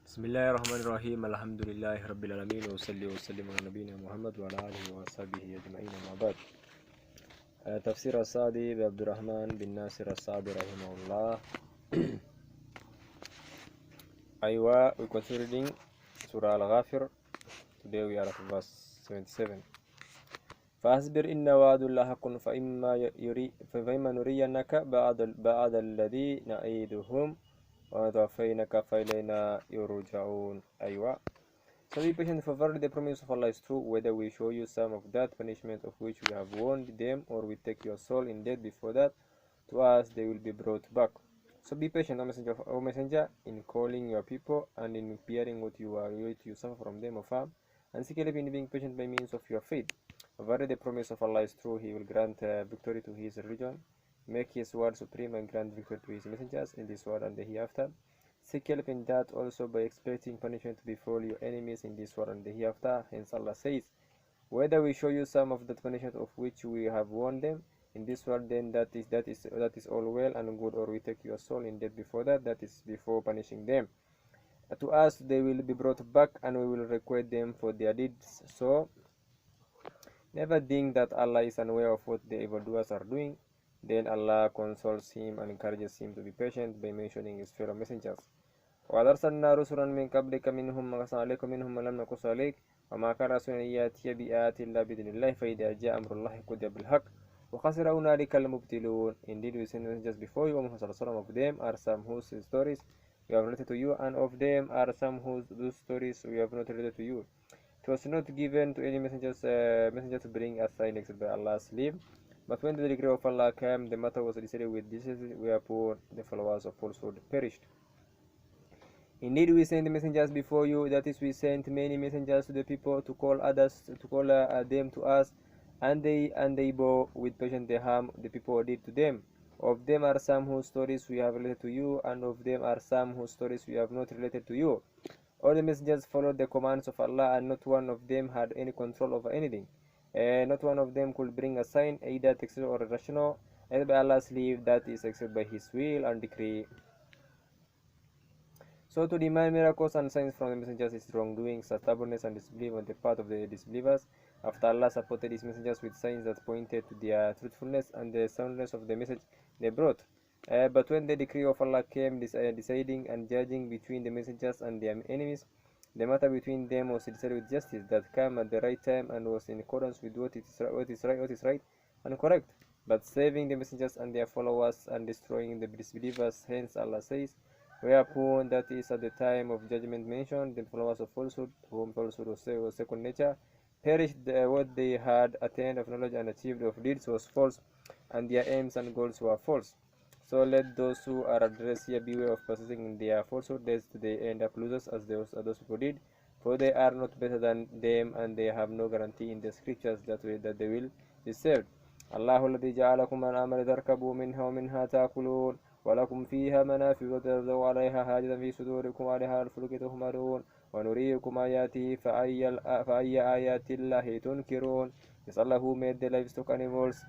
بسم الله الرحمن الرحيم. الحمد لله رب العالمين، وصلي وسلم على نبينا محمد وعلى آله وصحبه أجمعين. أما بعد، تفسير السعدي بعبد الرحمن بن ناصر السعدي رحمه الله. أيوة, we continue reading Surah Al-Ghafir. Today we are at verse 77. فاصبر إن وعد الله حق فإما نرينك بعد الذي نعيدهم وَنَتَوَفَّيْنَكَ فَإِلَيْنَا يُرْجَعُونَ. أيوة. So be patient, for verily the promise of Allah is true, whether we show you some of that punishment of which we have warned them, or we take your soul in death before that, to us they will be brought back. So be patient, O Messenger, in calling your people and in bearing what you suffer from them of harm, and seek help in being patient by means of your faith. For verily the promise of Allah is true, He will grant victory to His religion, make His word supreme, and grant victory to His messengers in this world and the hereafter. Seek help in that also by expecting punishment to befall your enemies in this world and the hereafter. Hence Allah says, whether we show you some of that punishment of which we have warned them in this world, then that is all well and good, or we take your soul in death before that is before punishing them. To us they will be brought back, and we will requite them for their deeds. So never think that Allah is unaware of what the evildoers are doing. Then Allah consoles him and encourages him to be patient by mentioning his fellow messengers. وَقَدْ أَرْسَلْنَا رُسُلًا مِنْ قَبْلِكَ مِنْهُمْ مَنْ قَصَصْنَا عَلَيْكَ وَمِنْهُمْ مَنْ لَمْ نَقُصْ عَلَيْكَ وَمَا كَانَ رَسُولٌ أَنْ يَأْتِيَ بِآيَةٍ إِلَّا بِإِذْنِ اللَّهِ فَإِذَا جَاءَ أَمْرُ اللَّهِ قُضِيَ بِالْحَقِّ وَخَسِرَ هُنَالِكَ الْمُبْطِلُونَ. Indeed, we sent messengers before you, O Muhammad. Some of them are some whose stories we have related to you, and of them are some whose stories we have not related to you. It was not given to any messenger to bring a sign except by Allah's leave. But when the decree of Allah came, the matter was decided with decency, whereupon the followers of falsehood perished. Indeed, we sent messengers before you, that is, we sent many messengers to the people to call them to us, and they bore with patience the harm the people did to them. Of them are some whose stories we have related to you, and of them are some whose stories we have not related to you. All the messengers followed the commands of Allah, and not one of them had any control over anything. Not one of them could bring a sign, either textual or rational, either by Allah's leave, that is, except by His will and decree. So to demand miracles and signs from the messengers is wrongdoing, stubbornness and disbelief on the part of the disbelievers, after Allah supported His messengers with signs that pointed to their truthfulness and the soundness of the message they brought. But when the decree of Allah came, deciding and judging between the messengers and their enemies, the matter between them was decided with justice that came at the right time and was in accordance with what is right and correct, but saving the messengers and their followers and destroying the disbelievers. Hence Allah says, whereupon, that is, at the time of judgment mentioned, the followers of falsehood, whom falsehood was second nature, perished. What they had attained of knowledge and achieved of deeds was false, and their aims and goals were false. So let those who are addressed here beware of persisting in their falsehood, lest they end up losers as those people did, for they are not better than them, and they have no guarantee in the scriptures that they will be saved. الله الذي جعلكم الأنعام لتركبوا منها ومنها تأكلون ولكم فيها منافع وتبتغوا عليها حاجة في صدوركم وعليها الفلك تحملون ونريكم آياته فأي آيات الله تنكرون. Yes, Allah who made the livestock animals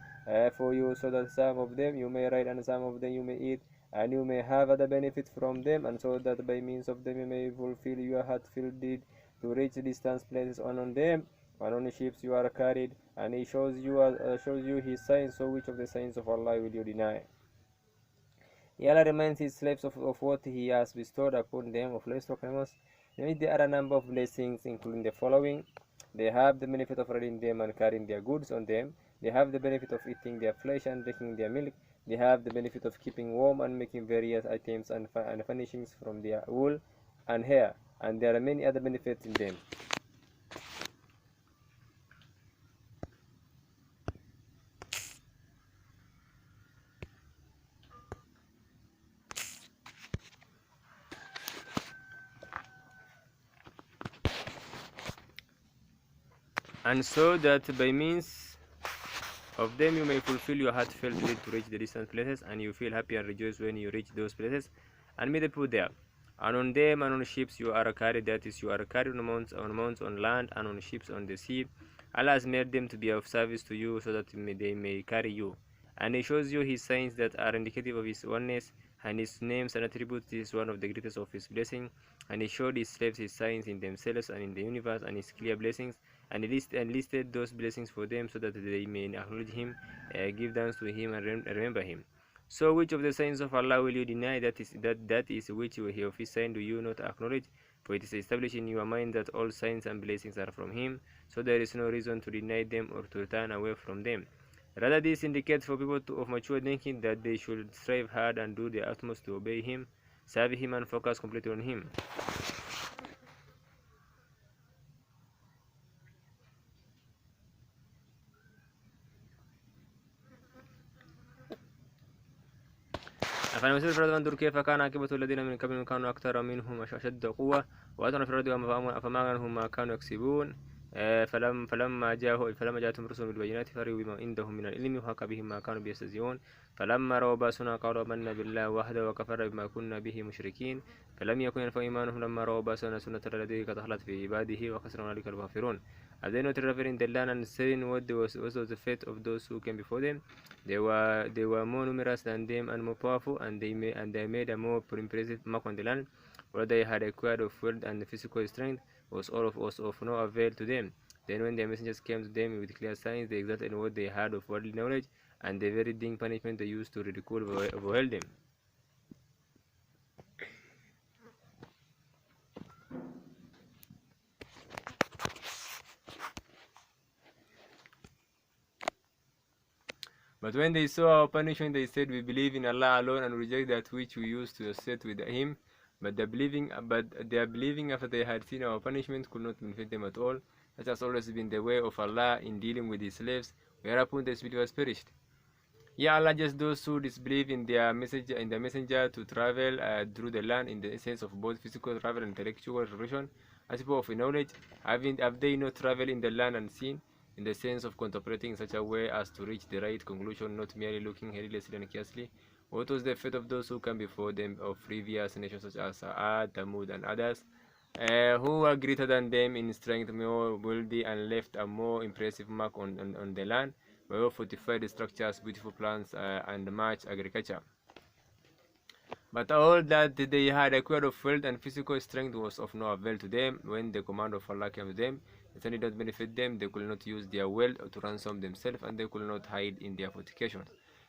for you, so that some of them you may ride and some of them you may eat, and you may have other benefit from them, and so that by means of them you may fulfill your heartfelt deed to reach distant places on them. And on the ships you are carried, and He shows you His signs. So which of the signs of Allah will you deny? Allah reminds His slaves of what He has bestowed upon them of livestock animals. There are a number of blessings, including the following. They have the benefit of riding them and carrying their goods on them. They have the benefit of eating their flesh and drinking their milk. They have the benefit of keeping warm and making various items and furnishings from their wool and hair. And there are many other benefits in them. And so that by means of them you may fulfill your heartfelt need to reach the distant places, and you feel happy and rejoice when you reach those places and meet the people there. And on them and on ships you are carried, that is, you are carried on mounts, on land, and on ships on the sea. Allah has made them to be of service to you, so that they may carry you. And He shows you His signs that are indicative of His oneness, and his names and attributes is one of the greatest of his blessing, and he showed his slaves his signs in themselves and in the universe and his clear blessings, and he listed those blessings for them so that they may acknowledge him, give thanks to him, and remember him. So which of the signs of Allah will you deny? That is which of his sign do you not acknowledge? For it is established in your mind that all signs and blessings are from him, so there is no reason to deny them or to turn away from them. Rather, this indicates for people of mature thinking that they should strive hard and do their utmost to obey him, serve him, and focus completely on him. فنمثل انظر كيف كان عاقبة الذين من قبلهم كانوا أكثر منهم أشد قوة وأطغوا في الأرض فما أغناهم ما كانوا يكسبون فلما جاءتهم رسل بالبينات فرحوا بما عندهم من العلم وحاق بهم ما كانوا بيستهزئون فلما رأوا بأسنا قالوا آمنا بالله وحده وكفرنا بما كنا به مشركين فلم يكن ينفعهم إيمانهم لما رأوا بأسنا سنة الذين قد خلت في عباده وخسر هنالك الغافرون. Have they not revered in the land and seen what was the fate of those who came before them? They were more numerous than them and more powerful, and they made a more impressive mark on the land. What they had acquired of wealth and physical strength was of no avail to them. Then when their messengers came to them with clear signs, they exulted in what they had of worldly knowledge, and the very thing punishment they used to ridicule overwhelmed them. But when they saw our punishment, they said, "We believe in Allah alone and reject that which we used to associate with Him." But their believing after they had seen our punishment could not benefit them at all. Such has always been the way of Allah in dealing with His slaves, whereupon the disbelievers perished. Yeah, Allah just those who disbelieve in their messenger to travel through the land in the sense of both physical travel and intellectual revolution. As people of knowledge, have they not traveled in the land and seen, in the sense of contemplating in such a way as to reach the right conclusion, not merely looking heedlessly and carelessly? What was the fate of those who came before them of previous nations such as Ad, Thamud, and others, who were greater than them in strength, more wealthy, and left a more impressive mark on the land, well fortified structures, beautiful plants, and much agriculture? But all that they had acquired of wealth and physical strength was of no avail to them when the command of Allah came to them. It only did not benefit them. They could not use their wealth to ransom themselves, and they could not hide in their fortifications.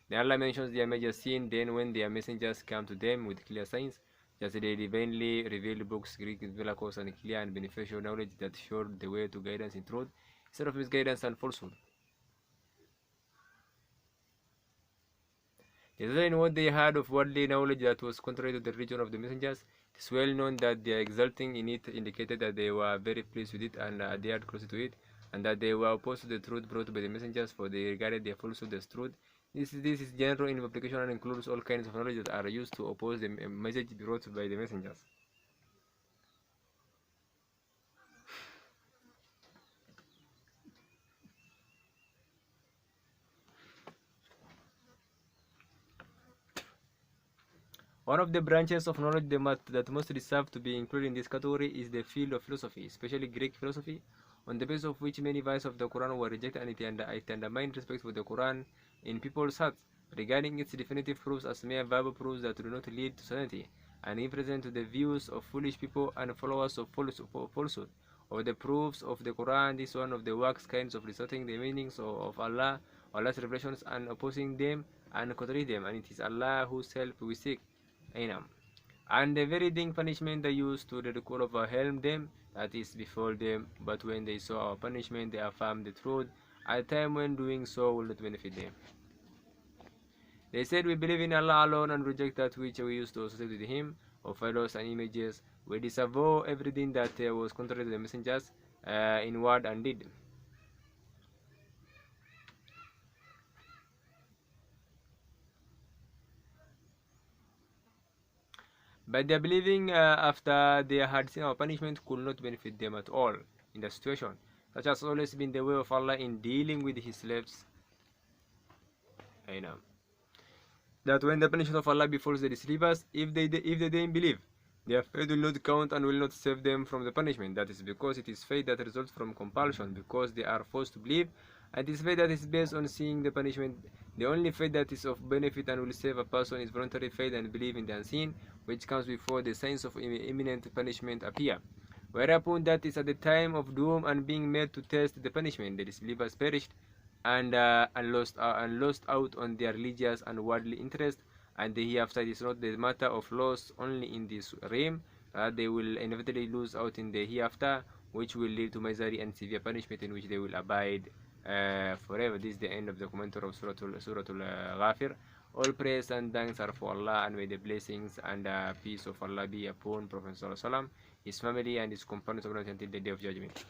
Then Allah mentions their major sin. Then when their messengers came to them with clear signs, just the divinely revealed books, Greek miracles, and clear and beneficial knowledge that showed the way to guidance in truth, instead of misguidance and falsehood. It is in what they had of worldly knowledge that was contrary to the religion of the messengers. It is well known that their exulting in it indicated that they were very pleased with it and adhered closely to it, and that they were opposed to the truth brought by the messengers, for they regarded their falsehood as truth. This is general in application and includes all kinds of knowledge that are used to oppose the message brought by the messengers. One of the branches of knowledge that most deserve to be included in this category is the field of philosophy, especially Greek philosophy, on the basis of which many verses of the Quran were rejected, and it undermined respect for the Quran in people's hearts, regarding its definitive proofs as mere verbal proofs that do not lead to sanity, and represent to the views of foolish people and followers of falsehood. Of the proofs of the Quran, this is one of the works kinds of reciting the meanings of Allah's revelations, and opposing them and contradicting them, and it is Allah whose help we seek. And the very thing punishment they used to ridicule overwhelmed them, that is before them, but when they saw our punishment they affirmed the truth at a time when doing so will not benefit them. They said, "We believe in Allah alone and reject that which we used to associate with Him, of idols and images. We disavow everything that was contrary to the messengers in word and deed." But their believing after they had seen our punishment could not benefit them at all in the situation. Such has always been the way of Allah in dealing with His slaves. I know that when the punishment of Allah befalls the disbelievers, if they didn't believe, their faith will not count and will not save them from the punishment. That is because it is faith that results from compulsion, because they are forced to believe, And this faith that is based on seeing the punishment. The only faith that is of benefit and will save a person is voluntary faith and belief in the unseen, which comes before the signs of imminent punishment appear. Whereupon that is at the time of doom and being made to test the punishment, the disbelievers perished and lost out on their religious and worldly interest, and the hereafter is not the matter of loss only in this realm. They will inevitably lose out in the hereafter, which will lead to misery and severe punishment in which they will abide forever. This is the end of the commentary of Surah Ghafir. All praise and thanks are for Allah, and may the blessings and peace of Allah be upon Prophet Sallallahu Alaihi Wasallam, his family, and his companions until the day of judgment.